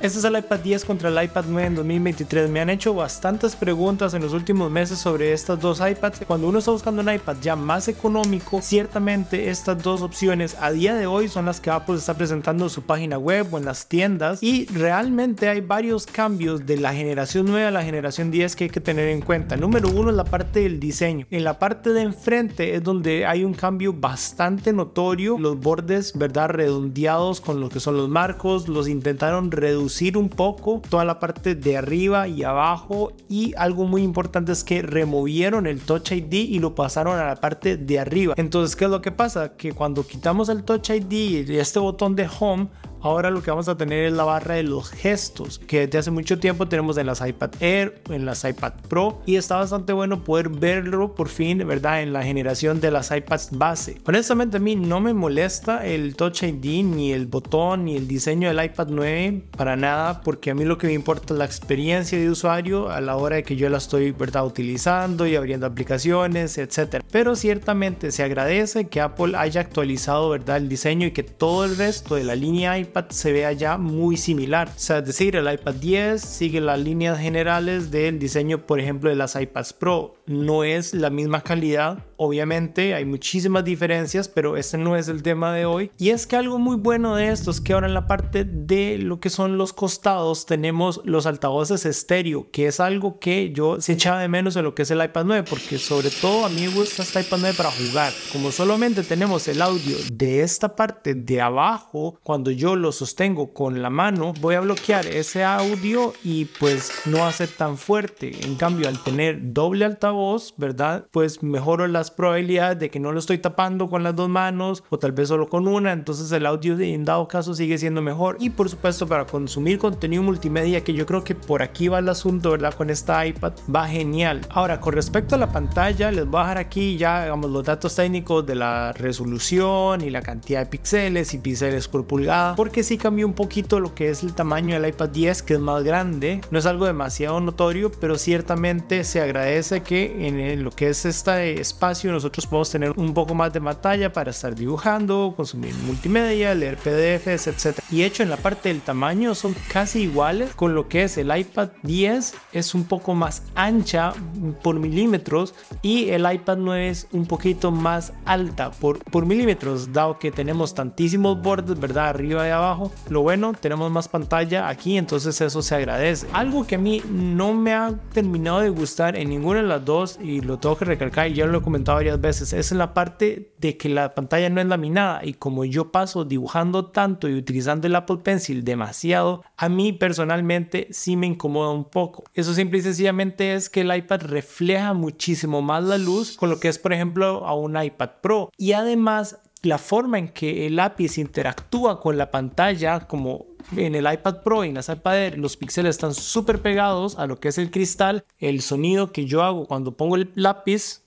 Este es el iPad 10 contra el iPad 9 en 2023. Me han hecho bastantes preguntas en los últimos meses sobre estas dos iPads. Cuando uno está buscando un iPad ya más económico, ciertamente estas dos opciones a día de hoy son las que Apple está presentando en su página web o en las tiendas, y realmente hay varios cambios de la generación 9 a la generación 10 que hay que tener en cuenta. Número uno es la parte del diseño. En la parte de enfrente es donde hay un cambio bastante notorio. Los bordes, ¿verdad?, redondeados con lo que son los marcos, los intentaron reducir un poco. Toda la parte de arriba y abajo, y algo muy importante es que removieron el Touch ID y lo pasaron a la parte de arriba. Entonces, ¿qué es lo que pasa? Que cuando quitamos el Touch ID y este botón de Home, ahora lo que vamos a tener es la barra de los gestos, que desde hace mucho tiempo tenemos en las iPad Air, en las iPad Pro, y está bastante bueno poder verlo por fin, ¿verdad?, en la generación de las iPads base. Honestamente, a mí no me molesta el Touch ID, ni el botón, ni el diseño del iPad 9 para nada, porque a mí lo que me importa es la experiencia de usuario a la hora de que yo la estoy, ¿verdad?, utilizando y abriendo aplicaciones, etcétera. Pero ciertamente se agradece que Apple haya actualizado, ¿verdad?, el diseño, y que todo el resto de la línea iPad se vea ya muy similar. O sea, es decir, el iPad 10 sigue las líneas generales del diseño, por ejemplo, de las iPads Pro. No es la misma calidad, obviamente hay muchísimas diferencias, pero ese no es el tema de hoy. Y es que algo muy bueno de esto es que ahora en la parte de lo que son los costados tenemos los altavoces estéreo, que es algo que yo se echaba de menos en lo que es el iPad 9, porque sobre todo a mí me gusta este iPad 9 para jugar. Como solamente tenemos el audio de esta parte de abajo, cuando yo lo sostengo con la mano, voy a bloquear ese audio y pues no va a ser tan fuerte. En cambio, al tener doble altavoz, ¿verdad?, pues mejoro las probabilidades de que no lo estoy tapando con las dos manos, o tal vez solo con una, entonces el audio en dado caso sigue siendo mejor. Y por supuesto, para consumir contenido multimedia, que yo creo que por aquí va el asunto, ¿verdad?, con esta iPad, va genial. Ahora, con respecto a la pantalla, les voy a dejar aquí ya, digamos, los datos técnicos de la resolución y la cantidad de píxeles y píxeles por pulgada, porque sí cambió un poquito lo que es el tamaño del iPad 10, que es más grande. No es algo demasiado notorio, pero ciertamente se agradece que en lo que es este espacio nosotros podemos tener un poco más de pantalla para estar dibujando, consumir multimedia, leer PDFs, etc. Y hecho, en la parte del tamaño son casi iguales, con lo que es el iPad 10 es un poco más ancha por milímetros y el iPad 9 es un poquito más alta por milímetros, dado que tenemos tantísimos bordes, ¿verdad?, arriba y abajo. Lo bueno, tenemos más pantalla aquí, entonces eso se agradece. Algo que a mí no me ha terminado de gustar en ninguna de las dos, y lo tengo que recalcar y ya lo he comentado varias veces, es en la parte de que la pantalla no es laminada, y como yo paso dibujando tanto y utilizando el Apple Pencil demasiado, a mí personalmente sí me incomoda un poco. Eso simple y sencillamente es que el iPad refleja muchísimo más la luz con lo que es, por ejemplo, a un iPad Pro, y además la forma en que el lápiz interactúa con la pantalla, como en el iPad Pro y en las iPad Air, los píxeles están súper pegados a lo que es el cristal. El sonido que yo hago cuando pongo el lápiz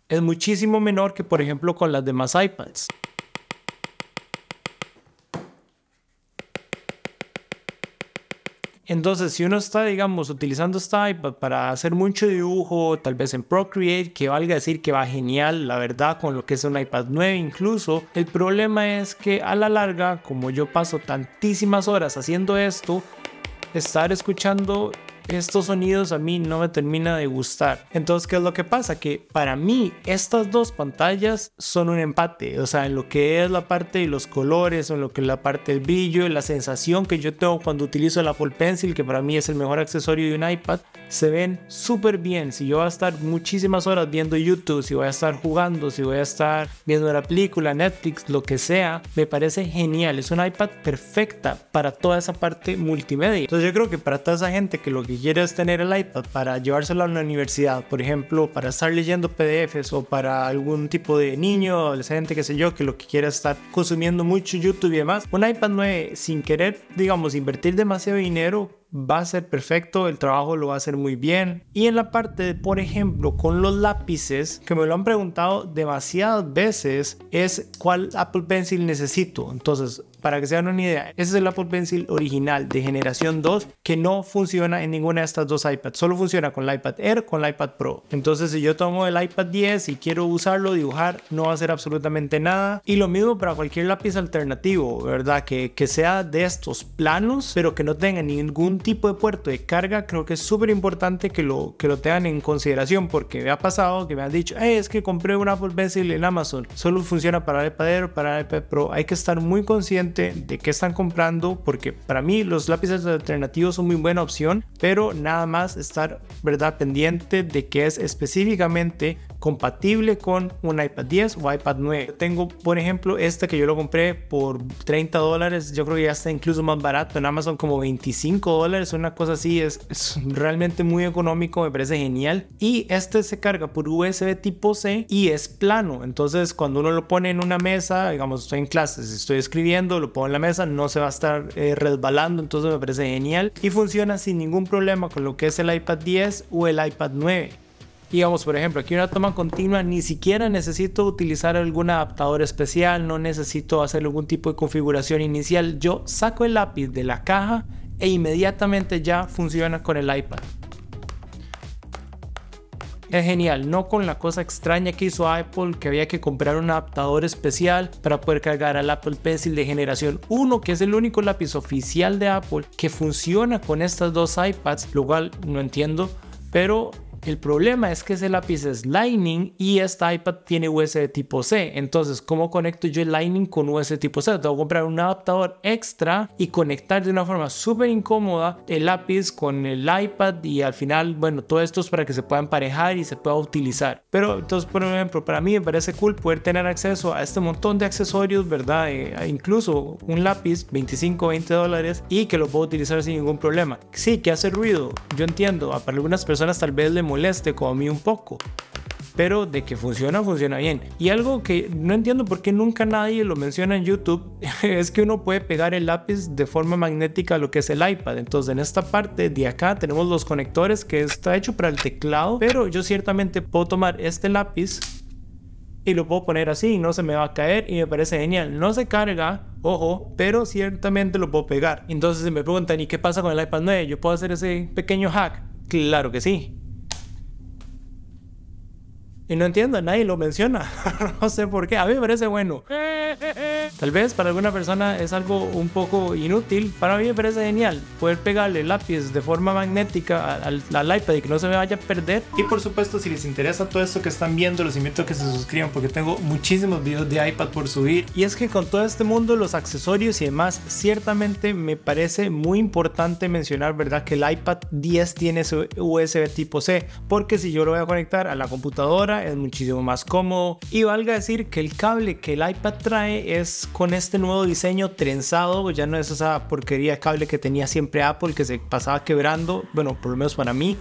es muchísimo menor que, por ejemplo, con las demás iPads. Entonces, si uno está, digamos, utilizando esta iPad para hacer mucho dibujo, tal vez en Procreate, que valga decir que va genial, la verdad, con lo que es un iPad 9 incluso, el problema es que a la larga, como yo paso tantísimas horas haciendo esto, estar escuchando estos sonidos a mí no me termina de gustar. Entonces, ¿qué es lo que pasa? Que para mí estas dos pantallas son un empate, o sea, en lo que es la parte de los colores, o en lo que es la parte del brillo, la sensación que yo tengo cuando utilizo el Apple Pencil, que para mí es el mejor accesorio de un iPad, se ven súper bien. Si yo voy a estar muchísimas horas viendo YouTube, si voy a estar jugando, si voy a estar viendo una película, Netflix, lo que sea, me parece genial. Es una iPad perfecta para toda esa parte multimedia. Entonces yo creo que para toda esa gente que lo que quiere es tener el iPad para llevárselo a la universidad, por ejemplo, para estar leyendo PDFs, o para algún tipo de niño, adolescente, qué sé yo, que lo que quiera estar consumiendo mucho YouTube y demás, un iPad 9 sin querer, digamos, invertir demasiado dinero, va a ser perfecto, el trabajo lo va a hacer muy bien. Y en la parte de, por ejemplo, con los lápices, que me lo han preguntado demasiadas veces, es cuál Apple Pencil necesito. Entonces, para que se den una idea, ese es el Apple Pencil original de generación 2 que no funciona en ninguna de estas dos iPads, solo funciona con el iPad Air, con el iPad Pro. Entonces si yo tomo el iPad 10 y quiero usarlo, dibujar, no va a hacer absolutamente nada. Y lo mismo para cualquier lápiz alternativo, ¿verdad? Que sea de estos planos, pero que no tenga ningún tipo de puerto de carga. Creo que es súper importante que lo tengan en consideración, porque me ha pasado que me han dicho, es que compré un Apple Pencil en Amazon, solo funciona para el iPad Air o para el iPad Pro. Hay que estar muy consciente de qué están comprando, porque para mí los lápices alternativos son muy buena opción, pero nada más estar, ¿verdad?, pendiente de que es específicamente compatible con un iPad 10 o iPad 9. Yo tengo, por ejemplo, este que yo lo compré por $30, yo creo que ya está incluso más barato en Amazon, como $25, una cosa así. Es realmente muy económico, me parece genial. Y este se carga por USB tipo C y es plano, entonces cuando uno lo pone en una mesa, digamos estoy en clases, estoy escribiendo, lo pongo en la mesa, no se va a estar resbalando, entonces me parece genial y funciona sin ningún problema con lo que es el iPad 10 o el iPad 9. Digamos, por ejemplo, aquí una toma continua, ni siquiera necesito utilizar algún adaptador especial, no necesito hacer algún tipo de configuración inicial. Yo saco el lápiz de la caja e inmediatamente ya funciona con el iPad. Es genial, no con la cosa extraña que hizo Apple, que había que comprar un adaptador especial para poder cargar al Apple Pencil de generación 1, que es el único lápiz oficial de Apple que funciona con estas dos iPads, lo cual no entiendo, pero el problema es que ese lápiz es Lightning y esta iPad tiene USB tipo C. Entonces, ¿cómo conecto yo el Lightning con USB tipo C? Tengo que comprar un adaptador extra y conectar de una forma súper incómoda el lápiz con el iPad, y al final, bueno, todo esto es para que se pueda emparejar y se pueda utilizar. Pero entonces, por ejemplo, para mí me parece cool poder tener acceso a este montón de accesorios, ¿verdad? Incluso un lápiz, $25-20, y que lo puedo utilizar sin ningún problema. Sí, que hace ruido, yo entiendo, para algunas personas tal vez le moleste, como a mí un poco, pero de que funciona bien. Y algo que no entiendo por qué nunca nadie lo menciona en YouTube es que uno puede pegar el lápiz de forma magnética a lo que es el iPad. Entonces en esta parte de acá tenemos los conectores, que está hecho para el teclado, pero yo ciertamente puedo tomar este lápiz y lo puedo poner así y no se me va a caer, y me parece genial. No se carga, ojo, pero ciertamente lo puedo pegar. Entonces se me preguntan, ¿y qué pasa con el iPad 9? ¿Yo puedo hacer ese pequeño hack? Claro que sí. Y no entiendo, nadie lo menciona. No sé por qué, a mí me parece bueno. Tal vez para alguna persona es algo un poco inútil. Para mí me parece genial poder pegarle el lápiz de forma magnética al iPad y que no se me vaya a perder. Y por supuesto, si les interesa todo esto que están viendo, los invito a que se suscriban, porque tengo muchísimos videos de iPad por subir. Y es que con todo este mundo, los accesorios y demás, ciertamente me parece muy importante mencionar, ¿verdad?, que el iPad 10 tiene su USB tipo C, porque si yo lo voy a conectar a la computadora es muchísimo más cómodo. Y valga decir que el cable que el iPad trae es con este nuevo diseño trenzado, ya no es esa porquería de cable que tenía siempre Apple, que se pasaba quebrando, bueno, por lo menos para mí.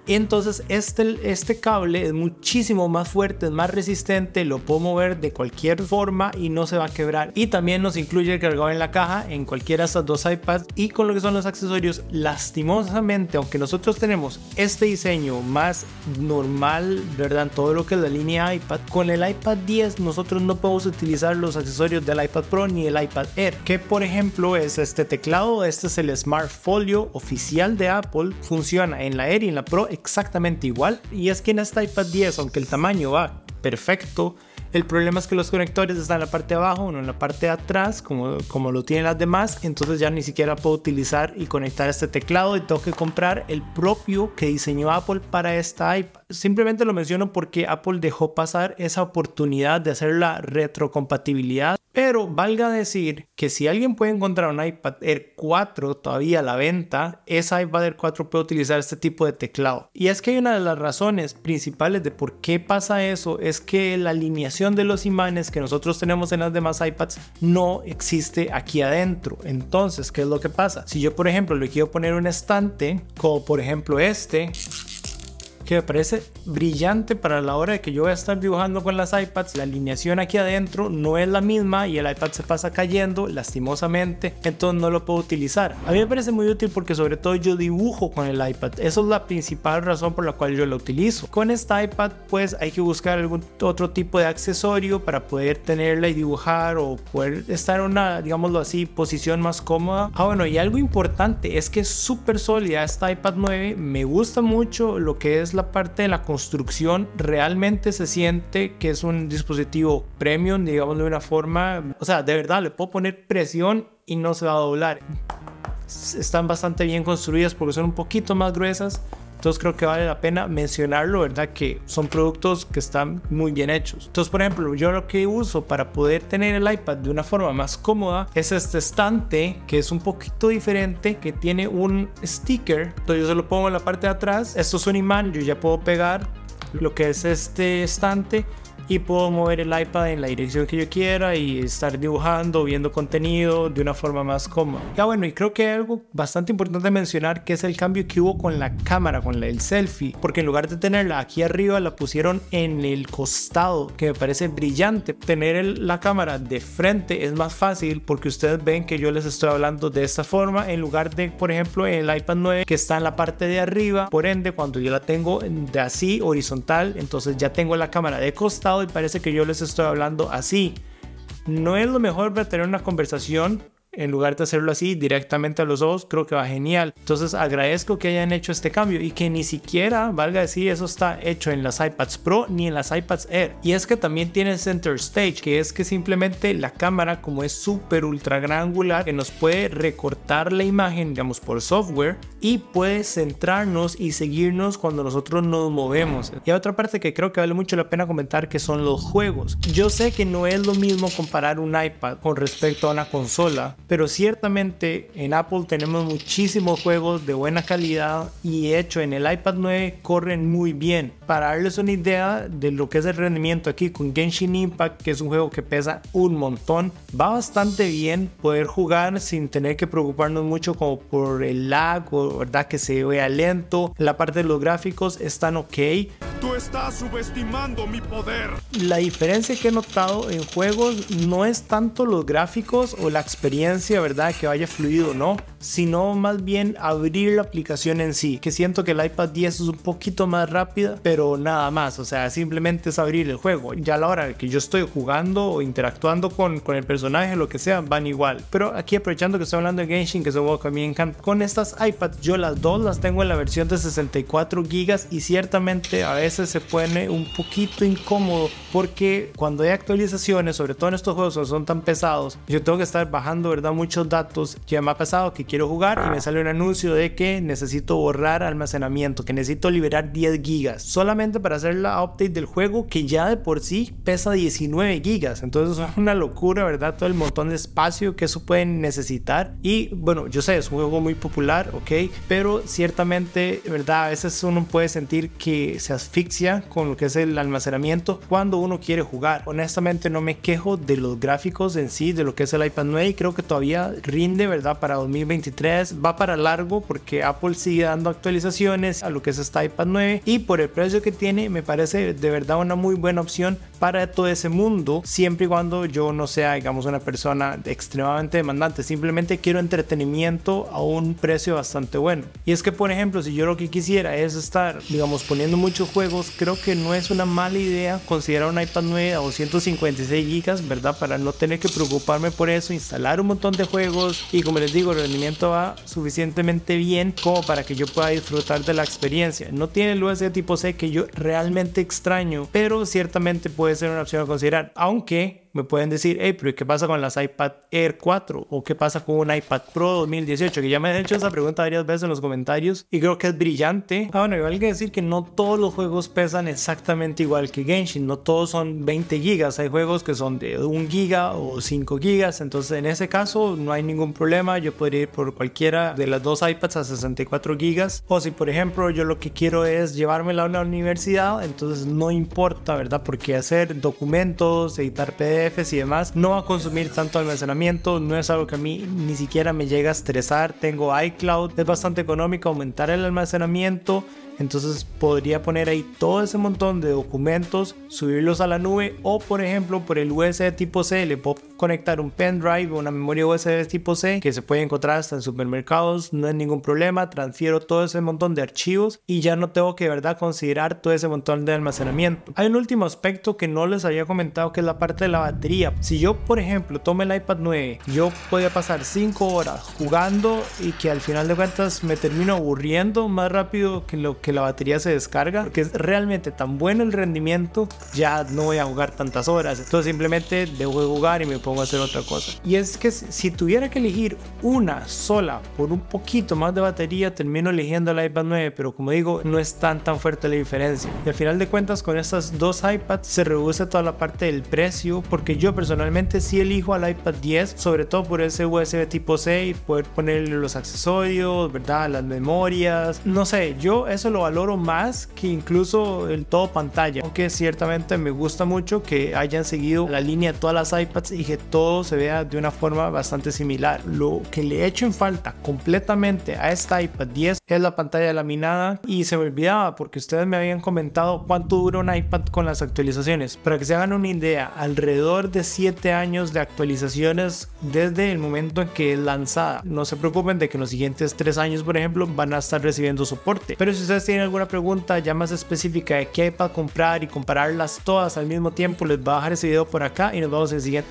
Entonces este cable es muchísimo más fuerte, es más resistente, lo puedo mover de cualquier forma y no se va a quebrar. Y también nos incluye el cargador en la caja en cualquiera de estas dos iPads. Y con lo que son los accesorios, lastimosamente, aunque nosotros tenemos este diseño más normal, ¿verdad?, en todo lo que es la línea iPad, con el iPad 10 nosotros no podemos utilizar los accesorios del iPad Pro ni el iPad Air, que por ejemplo es este teclado. Este es el Smart Folio oficial de Apple, funciona en la Air y en la Pro exactamente igual. Y es que en esta iPad 10, aunque el tamaño va perfecto, el problema es que los conectores están en la parte de abajo, no en la parte de atrás, como lo tienen las demás. Entonces ya ni siquiera puedo utilizar y conectar este teclado, y tengo que comprar el propio que diseñó Apple para esta iPad. Simplemente lo menciono porque Apple dejó pasar esa oportunidad de hacer la retrocompatibilidad. Pero valga decir que si alguien puede encontrar un iPad Air 4 todavía a la venta, esa iPad Air 4 puede utilizar este tipo de teclado. Y es que hay una de las razones principales de por qué pasa eso, es que la alineación de los imanes que nosotros tenemos en las demás iPads no existe aquí adentro. Entonces, ¿qué es lo que pasa? Si yo, por ejemplo, le quiero poner un estante, como por ejemplo este, que me parece brillante para la hora de que yo voy a estar dibujando con las iPads. La alineación aquí adentro no es la misma y el iPad se pasa cayendo lastimosamente, entonces no lo puedo utilizar. A mí me parece muy útil porque sobre todo yo dibujo con el iPad, eso es la principal razón por la cual yo lo utilizo. Con esta iPad pues hay que buscar algún otro tipo de accesorio para poder tenerla y dibujar o poder estar en una, digámoslo así, posición más cómoda. Bueno, y algo importante es que es súper sólida esta iPad 9, me gusta mucho lo que es la parte de la construcción, realmente se siente que es un dispositivo premium, digamos de una forma, o sea, de verdad le puedo poner presión y no se va a doblar. Están bastante bien construidas porque son un poquito más gruesas, entonces creo que vale la pena mencionarlo, ¿verdad? Que son productos que están muy bien hechos. Entonces, por ejemplo, yo lo que uso para poder tener el iPad de una forma más cómoda es este estante, que es un poquito diferente, que tiene un sticker. Entonces yo se lo pongo en la parte de atrás. Esto es un imán, yo ya puedo pegar lo que es este estante y puedo mover el iPad en la dirección que yo quiera y estar dibujando, viendo contenido de una forma más cómoda. Bueno, y creo que hay algo bastante importante mencionar, que es el cambio que hubo con la cámara, con el selfie, porque en lugar de tenerla aquí arriba la pusieron en el costado, que me parece brillante. Tener la cámara de frente es más fácil porque ustedes ven que yo les estoy hablando de esta forma en lugar de, por ejemplo, en el iPad 9 que está en la parte de arriba. Por ende, cuando yo la tengo de así horizontal, entonces ya tengo la cámara de costado y parece que yo les estoy hablando así. No es lo mejor para tener una conversación. En lugar de hacerlo así directamente a los ojos, creo que va genial. Entonces agradezco que hayan hecho este cambio y que ni siquiera, valga decir, eso está hecho en las iPads Pro ni en las iPads Air. Y es que también tiene Center Stage, que es que simplemente la cámara, como es súper ultra gran angular, que nos puede recortar la imagen, digamos, por software, y puede centrarnos y seguirnos cuando nosotros nos movemos. Y hay otra parte que creo que vale mucho la pena comentar, que son los juegos. Yo sé que no es lo mismo comparar un iPad con respecto a una consola, pero ciertamente en Apple tenemos muchísimos juegos de buena calidad y hecho en el iPad 9 corren muy bien. Para darles una idea de lo que es el rendimiento aquí con Genshin Impact, que es un juego que pesa un montón, va bastante bien poder jugar sin tener que preocuparnos mucho como por el lag o verdad que se vea lento. La parte de los gráficos están ok. Tú estás subestimando mi poder. La diferencia que he notado en juegos no es tanto los gráficos o la experiencia, verdad, que vaya fluido, no, sino más bien abrir la aplicación en sí, que siento que el iPad 10 es un poquito más rápida, pero nada más, o sea, simplemente es abrir el juego. Ya a la hora que yo estoy jugando o interactuando con el personaje, lo que sea, van igual. Pero aquí, aprovechando que estoy hablando de Genshin, que es un juego que a mí me encanta, con estas iPads yo las dos las tengo en la versión de 64 GB y ciertamente a veces se pone un poquito incómodo porque cuando hay actualizaciones, sobre todo en estos juegos que son tan pesados, yo tengo que estar bajando, verdad, muchos datos. Ya me ha pasado que quiero jugar y me sale un anuncio de que necesito borrar almacenamiento, que necesito liberar 10 gigas solamente para hacer la update del juego, que ya de por sí pesa 19 gigas. Entonces es una locura, verdad, todo el montón de espacio que eso puede necesitar. Y bueno, yo sé, es un juego muy popular, ok, pero ciertamente, verdad, a veces uno puede sentir que se asfixia con lo que es el almacenamiento cuando uno quiere jugar. Honestamente no me quejo de los gráficos en sí, de lo que es el iPad 9, y creo que todavía rinde, verdad, para 2023. Va para largo porque Apple sigue dando actualizaciones a lo que es esta iPad 9 y por el precio que tiene me parece de verdad una muy buena opción para todo ese mundo, siempre y cuando yo no sea, digamos, una persona extremadamente demandante. Simplemente quiero entretenimiento a un precio bastante bueno. Y es que, por ejemplo, si yo lo que quisiera es estar, digamos, poniendo muchos juegos, creo que no es una mala idea considerar un iPad 9 a 256 GB, ¿verdad? Para no tener que preocuparme por eso, instalar un montón de juegos y, como les digo, el rendimiento va suficientemente bien como para que yo pueda disfrutar de la experiencia. No tiene el USB tipo C que yo realmente extraño, pero ciertamente puede ser una opción a considerar, aunque me pueden decir, hey, pero ¿qué pasa con las iPad Air 4? ¿O qué pasa con un iPad Pro 2018? Que ya me han hecho esa pregunta varias veces en los comentarios y creo que es brillante. Bueno, igual que decir que no todos los juegos pesan exactamente igual que Genshin, no todos son 20 gigas, hay juegos que son de 1 giga o 5 gigas, entonces en ese caso no hay ningún problema, yo podría ir por cualquiera de las dos iPads a 64 gigas, o si por ejemplo yo lo que quiero es llevármela a una universidad, entonces no importa, ¿verdad? Porque hacer documentos, editar PDFs y demás no va a consumir tanto almacenamiento, no es algo que a mí ni siquiera me llega a estresar. Tengo iCloud, es bastante económico aumentar el almacenamiento entonces podría poner ahí todo ese montón de documentos, subirlos a la nube, o por ejemplo por el USB tipo C le puedo conectar un pendrive o una memoria USB tipo C que se puede encontrar hasta en supermercados, no hay ningún problema, transfiero todo ese montón de archivos y ya no tengo que de verdad considerar todo ese montón de almacenamiento. Hay un último aspecto que no les había comentado, que es la parte de la batería. Si yo por ejemplo tomo el iPad 9, yo podía pasar 5 horas jugando y que al final de cuentas me termino aburriendo más rápido que lo que la batería se descarga, porque es realmente tan bueno el rendimiento, ya no voy a jugar tantas horas, entonces simplemente dejo de jugar y me pongo a hacer otra cosa. Y es que si tuviera que elegir una sola por un poquito más de batería, termino eligiendo el iPad 9, pero como digo, no es tan fuerte la diferencia. Y al final de cuentas, con estas dos iPads se reduce toda la parte del precio, porque yo personalmente sí elijo al iPad 10, sobre todo por ese USB tipo C y poder ponerle los accesorios, ¿verdad? Las memorias, no sé, yo eso lo valoro más que incluso el todo pantalla, aunque ciertamente me gusta mucho que hayan seguido la línea de todas las iPads y que todo se vea de una forma bastante similar. Lo que le he hecho en falta completamente a esta iPad 10 es la pantalla laminada, y se me olvidaba porque ustedes me habían comentado cuánto dura un iPad con las actualizaciones. Para que se hagan una idea, alrededor de 7 años de actualizaciones desde el momento en que es lanzada. No se preocupen de que en los siguientes 3 años, por ejemplo, van a estar recibiendo soporte. Pero si ustedes tienen alguna pregunta ya más específica de qué iPad comprar y compararlas todas al mismo tiempo, les voy a dejar ese video por acá y nos vemos en el siguiente.